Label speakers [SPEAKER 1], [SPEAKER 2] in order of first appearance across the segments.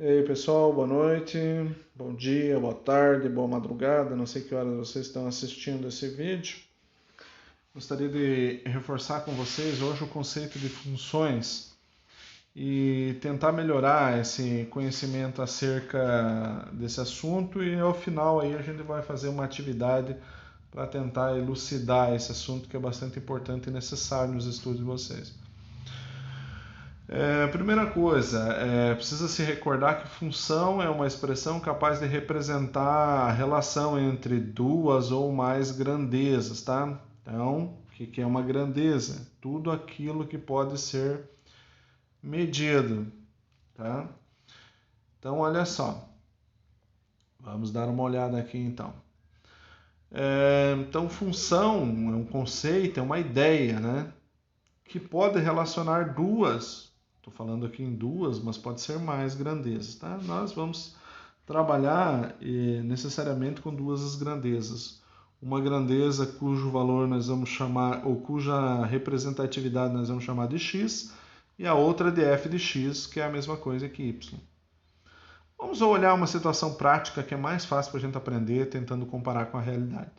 [SPEAKER 1] E aí pessoal, boa noite, bom dia, boa tarde, boa madrugada, não sei que horas vocês estão assistindo esse vídeo. Gostaria de reforçar com vocês hoje o conceito de funções e tentar melhorar esse conhecimento acerca desse assunto, e ao final aí a gente vai fazer uma atividade para tentar elucidar esse assunto que é bastante importante e necessário nos estudos de vocês. Primeira coisa, precisa se recordar que função é uma expressão capaz de representar a relação entre duas ou mais grandezas, tá? Então, o que é uma grandeza? Tudo aquilo que pode ser medido, tá? Então, olha só. Vamos dar uma olhada aqui então. Então, função é um conceito, é uma ideia, né? Que pode relacionar duas. Estou falando aqui em duas, mas pode ser mais grandezas, tá? Nós vamos trabalhar necessariamente com duas as grandezas. Uma grandeza cujo valor nós vamos chamar, ou cuja representatividade nós vamos chamar de x, e a outra de f de x, que é a mesma coisa que y. Vamos olhar uma situação prática que é mais fácil para a gente aprender, tentando comparar com a realidade.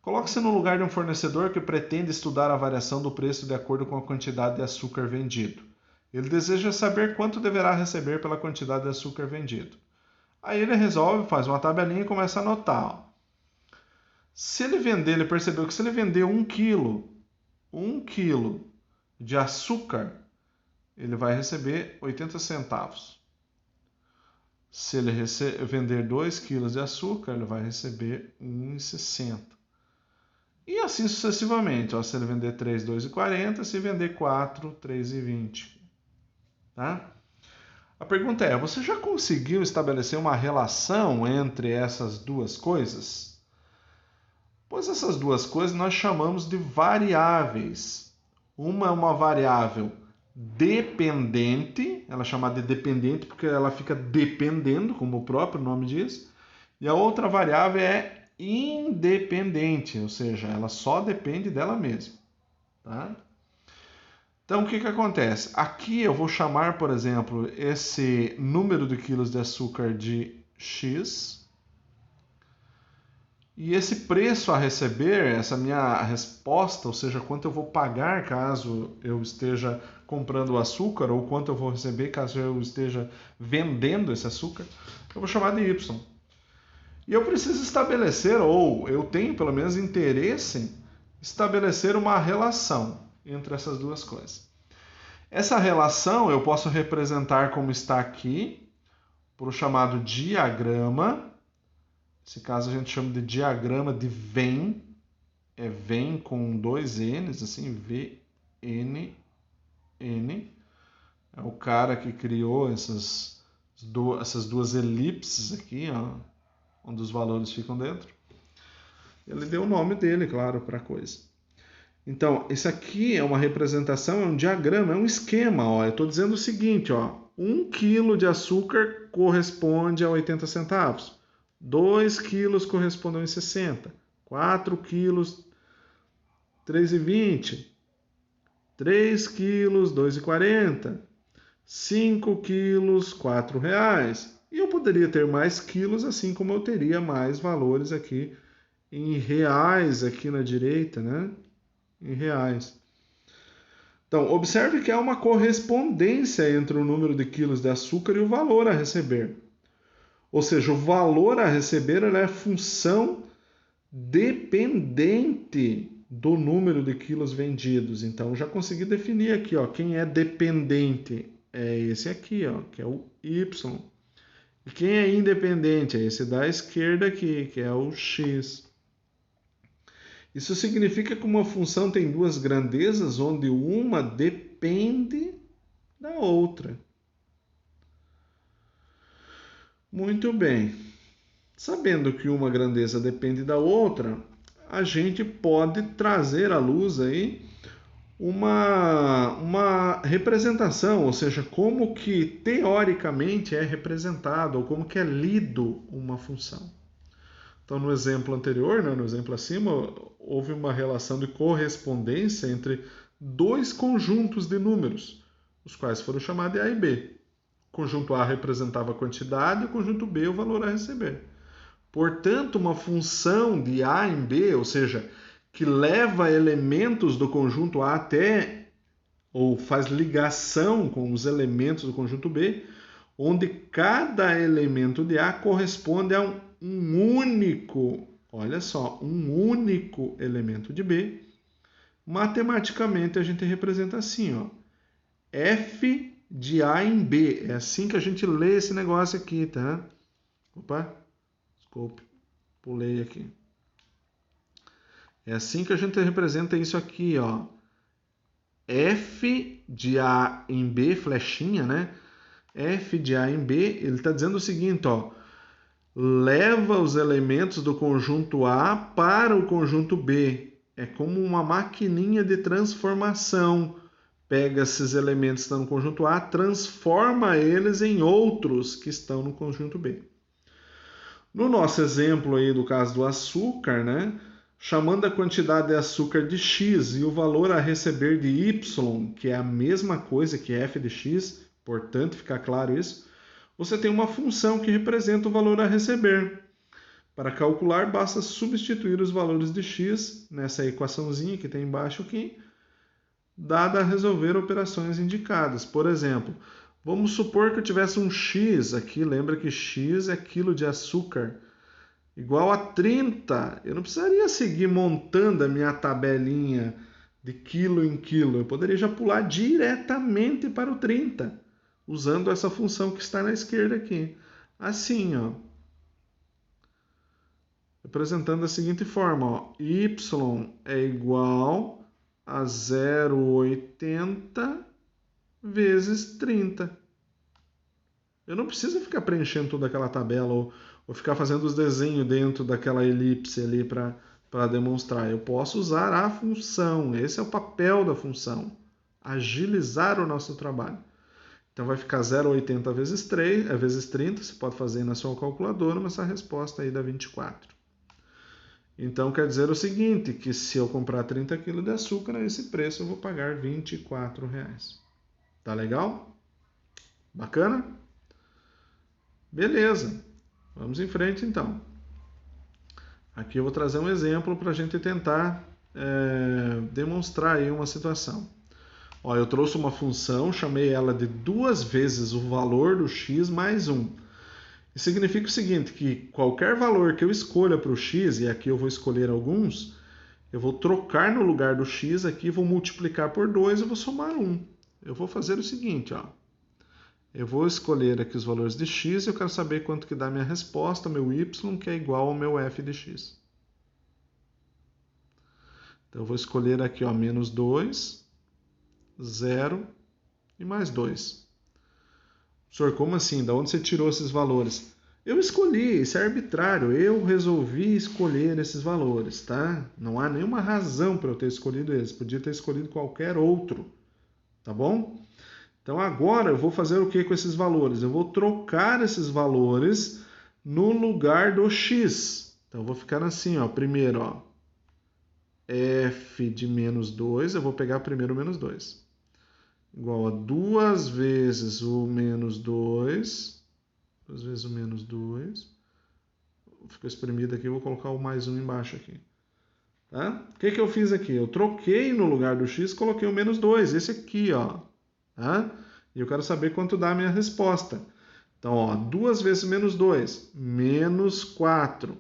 [SPEAKER 1] Coloque-se no lugar de um fornecedor que pretende estudar a variação do preço de acordo com a quantidade de açúcar vendido. Ele deseja saber quanto deverá receber pela quantidade de açúcar vendido. Aí ele resolve, faz uma tabelinha e começa a anotar. Se ele vender, ele percebeu que se ele vender 1 quilo de açúcar, ele vai receber 80 centavos. Se ele vender 2 quilos de açúcar, ele vai receber 1,60. E assim sucessivamente. Se ele vender 3, 2,40. Se vender 4, 3,20. Tá? A pergunta é, você já conseguiu estabelecer uma relação entre essas duas coisas? Pois essas duas coisas nós chamamos de variáveis. Uma é uma variável dependente, ela é chamada de dependente porque ela fica dependendo, como o próprio nome diz, e a outra variável é independente, ou seja, ela só depende dela mesma. Tá? Então, o que acontece? Aqui eu vou chamar, por exemplo, esse número de quilos de açúcar de X. E esse preço a receber, essa minha resposta, ou seja, quanto eu vou pagar caso eu esteja comprando o açúcar, ou quanto eu vou receber caso eu esteja vendendo esse açúcar, eu vou chamar de Y. E eu preciso estabelecer, ou eu tenho pelo menos interesse em estabelecer uma relação entre essas duas coisas. Essa relação eu posso representar como está aqui, por o chamado diagrama. Nesse caso a gente chama de diagrama de Venn. É Venn com 2 N's, assim, V-N-N. É o cara que criou essas duas elipses aqui, ó, onde os valores ficam dentro. Ele deu o nome dele, claro, para a coisa. Então, isso aqui é uma representação, é um diagrama, é um esquema. Ó. Eu estou dizendo o seguinte, ó, 1 quilo de açúcar corresponde a 80 centavos. 2 quilos correspondem a 60. 4 quilos, 3,20. 3 quilos, 2,40. 5 quilos, R$4. E eu poderia ter mais quilos, assim como eu teria mais valores aqui em reais, aqui na direita, né? Em reais. Então, observe que há uma correspondência entre o número de quilos de açúcar e o valor a receber. Ou seja, o valor a receber é função dependente do número de quilos vendidos. Então, já consegui definir aqui, ó, quem é dependente é esse aqui, ó, que é o Y. E quem é independente é esse da esquerda aqui, que é o X. Isso significa que uma função tem duas grandezas, onde uma depende da outra. Muito bem. Sabendo que uma grandeza depende da outra, a gente pode trazer à luz aí uma representação, ou seja, como que teoricamente é representado, ou como que é lido uma função. Então, no exemplo anterior, né, no exemplo acima, houve uma relação de correspondência entre dois conjuntos de números, os quais foram chamados de A e B. conjunto A representava a quantidade e o conjunto B o valor a receber. Portanto, uma função de A em B, ou seja, que leva elementos do conjunto A até, ou faz ligação com os elementos do conjunto B, onde cada elemento de A corresponde a um único, olha só, um único elemento de B. Matematicamente a gente representa assim, ó, F de A em B. É assim que a gente lê esse negócio aqui, tá? Opa, desculpe, pulei aqui. É assim que a gente representa isso aqui, ó. F de A em B, flechinha, né? F de A em B, ele está dizendo o seguinte, ó. Leva os elementos do conjunto A para o conjunto B. É como uma maquininha de transformação. Pega esses elementos que estão no conjunto A, transforma eles em outros que estão no conjunto B. No nosso exemplo aí do caso do açúcar, né? Chamando a quantidade de açúcar de X e o valor a receber de Y, que é a mesma coisa que f de X, portanto, fica claro isso, você tem uma função que representa o valor a receber. Para calcular, basta substituir os valores de X nessa equaçãozinha que tem embaixo aqui, dada a resolver operações indicadas. Por exemplo, vamos supor que eu tivesse um X aqui, lembra que X é quilo de açúcar, igual a 30. Eu não precisaria seguir montando a minha tabelinha de quilo em quilo. Eu poderia já pular diretamente para o 30, usando essa função que está na esquerda aqui. Assim, ó. Representando da seguinte forma, ó. Y é igual a 0,80 vezes 30. Eu não preciso ficar preenchendo toda aquela tabela ou ficar fazendo os desenhos dentro daquela elipse ali para demonstrar. Eu posso usar a função. Esse é o papel da função. Agilizar o nosso trabalho. Então vai ficar 0,80 vezes 30. Você pode fazer na sua calculadora, mas essa resposta aí dá 24. Então quer dizer o seguinte, que se eu comprar 30 kg de açúcar, a esse preço eu vou pagar R$ 24. Tá legal? Bacana? Beleza. Vamos em frente então. Aqui eu vou trazer um exemplo para a gente tentar demonstrar aí uma situação. Ó, eu trouxe uma função, chamei ela de 2 vezes o valor do x mais 1. Isso significa o seguinte, que qualquer valor que eu escolha para o x, e aqui eu vou escolher alguns, eu vou trocar no lugar do x aqui, vou multiplicar por 2 e vou somar 1. Eu vou fazer o seguinte, ó. Eu vou escolher aqui os valores de x e eu quero saber quanto que dá a minha resposta, meu y, que é igual ao meu f de x. Então eu vou escolher aqui, ó, menos 2, 0 e mais 2. Senhor, como assim? Da onde você tirou esses valores? Eu escolhi, isso é arbitrário. Eu resolvi escolher esses valores, tá? Não há nenhuma razão para eu ter escolhido eles. Podia ter escolhido qualquer outro, tá bom? Então agora eu vou fazer o que com esses valores? Eu vou trocar esses valores no lugar do x. Então eu vou ficar assim, ó. Primeiro, ó, f de menos 2, eu vou pegar primeiro o menos 2. Igual a 2 vezes o menos 2. 2 vezes o menos 2. Ficou exprimido aqui, eu vou colocar o mais 1 embaixo aqui. Tá? O que eu fiz aqui? Eu troquei no lugar do x, coloquei o menos 2. Esse aqui, ó. Tá? E eu quero saber quanto dá a minha resposta. Então, ó, 2 vezes menos 2, menos 4.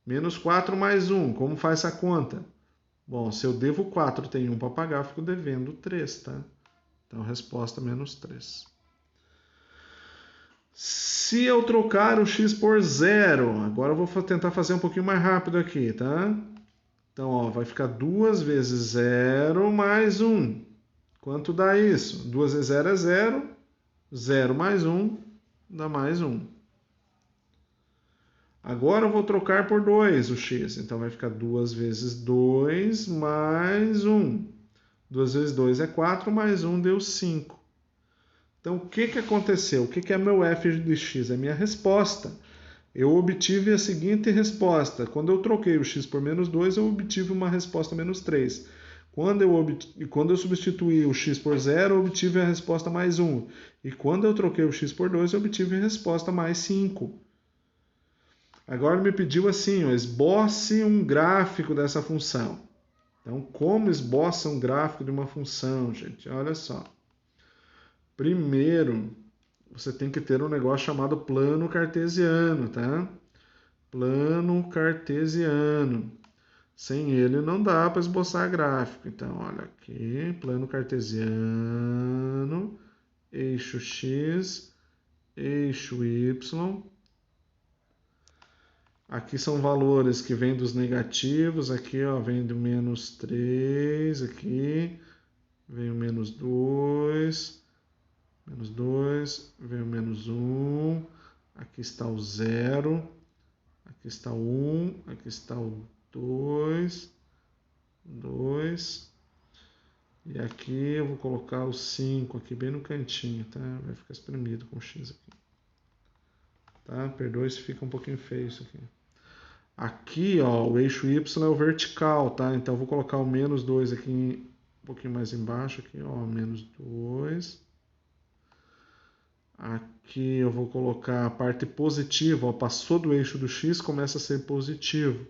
[SPEAKER 1] Menos 4 mais 1, como faz essa conta? Bom, se eu devo 4 tem 1 para pagar, eu fico devendo 3, tá? Então, resposta menos 3. Se eu trocar o x por 0, agora eu vou tentar fazer um pouquinho mais rápido aqui, tá? Então, ó, vai ficar 2 vezes 0 mais 1. Quanto dá isso? 2 vezes 0 é 0. 0 mais 1 dá mais 1. Agora eu vou trocar por 2 o x. Então vai ficar 2 vezes 2 mais 1. 2 vezes 2 é 4, mais 1 deu 5. Então o que aconteceu? O que é meu f de x? É minha resposta. Eu obtive a seguinte resposta. Quando eu troquei o x por menos 2, eu obtive uma resposta menos 3. Quando eu substituí o x por 0, eu obtive a resposta mais 1. E quando eu troquei o x por 2, eu obtive a resposta mais 5. Agora ele me pediu assim, ó, esboce um gráfico dessa função. Então, como esboça um gráfico de uma função, gente? Olha só. Primeiro, você tem que ter um negócio chamado plano cartesiano, tá? Plano cartesiano. Sem ele não dá para esboçar gráfico. Então, olha aqui, plano cartesiano, eixo x, eixo y. Aqui são valores que vêm dos negativos, aqui ó, vem do menos 3, aqui vem o menos 2, vem o menos 1, aqui está o 0, aqui está o 1, aqui está o 2, e aqui eu vou colocar o 5 aqui bem no cantinho, tá? Vai ficar espremido com o x aqui. Tá? Perdoe se fica um pouquinho feio isso aqui. Aqui, ó, o eixo y é o vertical, tá? Então eu vou colocar o menos 2 aqui um pouquinho mais embaixo, aqui, ó, menos 2. Aqui eu vou colocar a parte positiva, ó, passou do eixo do x, começa a ser positivo.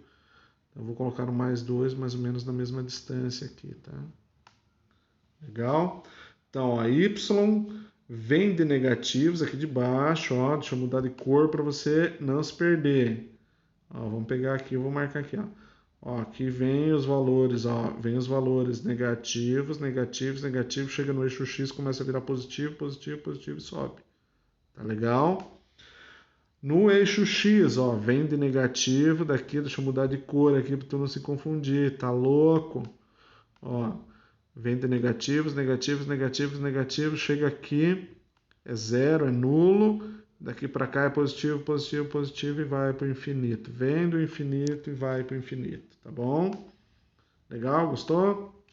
[SPEAKER 1] Eu vou colocar o mais 2 mais ou menos na mesma distância aqui, tá? Legal? Então, ó, y vem de negativos aqui de baixo, ó, deixa eu mudar de cor para você não se perder. Ó, vamos pegar aqui, eu vou marcar aqui, ó. Ó, aqui vem os valores, ó, vem os valores negativos, negativos, negativos, chega no eixo x, começa a virar positivo, positivo, positivo e sobe. Tá legal? No eixo x, ó, vem de negativo daqui, deixa eu mudar de cor aqui para tu não se confundir, tá louco? Ó, vem de negativos, negativos, negativos, negativos, chega aqui, é zero, é nulo, daqui para cá é positivo, positivo, positivo e vai para o infinito. Vem do infinito e vai para o infinito, tá bom? Legal? Gostou?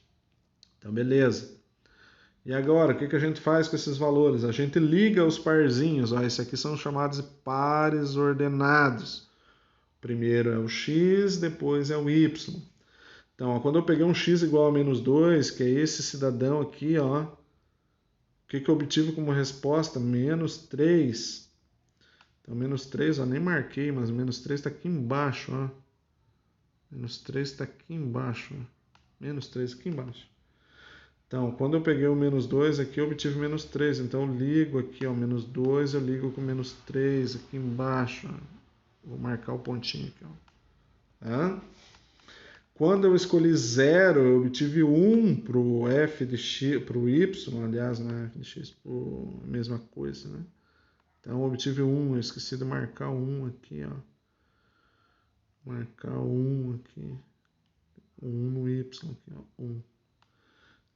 [SPEAKER 1] Então, beleza. E agora, o que a gente faz com esses valores? A gente liga os parzinhos, ó, esses aqui são chamados de pares ordenados. Primeiro é o x, depois é o y. Então, ó, quando eu peguei um x igual a menos 2, que é esse cidadão aqui, ó, o que eu obtive como resposta? Menos 3. Então, menos 3, ó, nem marquei, mas menos 3 está aqui embaixo, ó. Menos 3 está aqui embaixo, ó. Menos 3 aqui embaixo. Então, quando eu peguei o menos 2 aqui, eu obtive menos 3. Então, eu ligo aqui, ó, menos 2, eu ligo com menos 3 aqui embaixo. Ó. Vou marcar o pontinho aqui, ó. Tá? Quando eu escolhi 0, eu obtive 1 para o f de x, para o y, aliás, não é f de x, por mesma coisa, né? Então, eu obtive 1, eu esqueci de marcar 1 aqui, ó. Marcar 1 aqui. 1 no y aqui, ó, 1.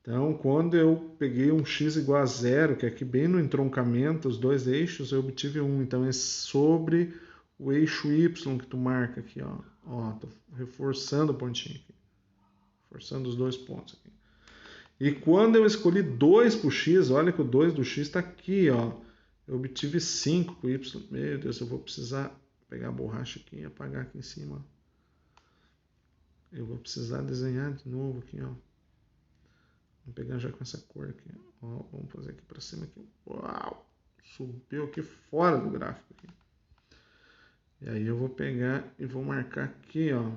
[SPEAKER 1] Então, quando eu peguei um x igual a 0, que é aqui bem no entroncamento, os dois eixos, eu obtive 1. Então, é sobre o eixo y que tu marca aqui, ó. Ó, tô reforçando o pontinho aqui. Reforçando os dois pontos aqui. E quando eu escolhi 2 para o x, olha que o 2 do x está aqui, ó. Eu obtive 5 para o y. Meu Deus, eu vou precisar pegar a borracha aqui e apagar aqui em cima. Eu vou precisar desenhar de novo aqui, ó. Vamos pegar já com essa cor aqui. Ó, vamos fazer aqui para cima. Aqui. Uau! Subiu aqui fora do gráfico. Aqui. E aí eu vou pegar e vou marcar aqui, ó.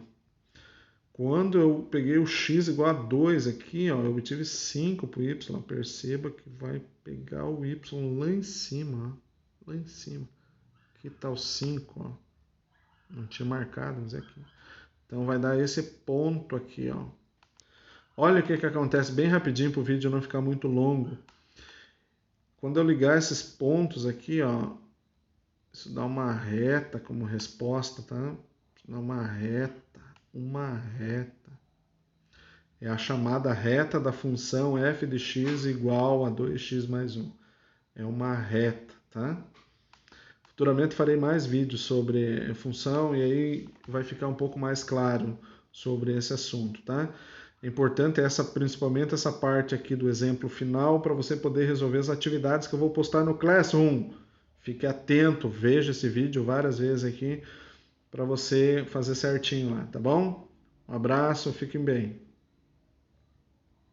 [SPEAKER 1] Quando eu peguei o x igual a 2 aqui, ó, eu obtive 5 para o y. Perceba que vai pegar o y lá em cima, ó. Lá em cima. Aqui está o 5, ó. Não tinha marcado, mas é aqui. Então vai dar esse ponto aqui, ó. Olha o que acontece bem rapidinho para o vídeo não ficar muito longo. Quando eu ligar esses pontos aqui, ó, isso dá uma reta como resposta, tá? Isso dá uma reta. É a chamada reta da função f de x igual a 2x mais 1. É uma reta, tá? Futuramente farei mais vídeos sobre função e aí vai ficar um pouco mais claro sobre esse assunto, tá? É importante principalmente essa parte aqui do exemplo final para você poder resolver as atividades que eu vou postar no Classroom. Fique atento, veja esse vídeo várias vezes aqui para você fazer certinho lá, tá bom? Um abraço, fiquem bem.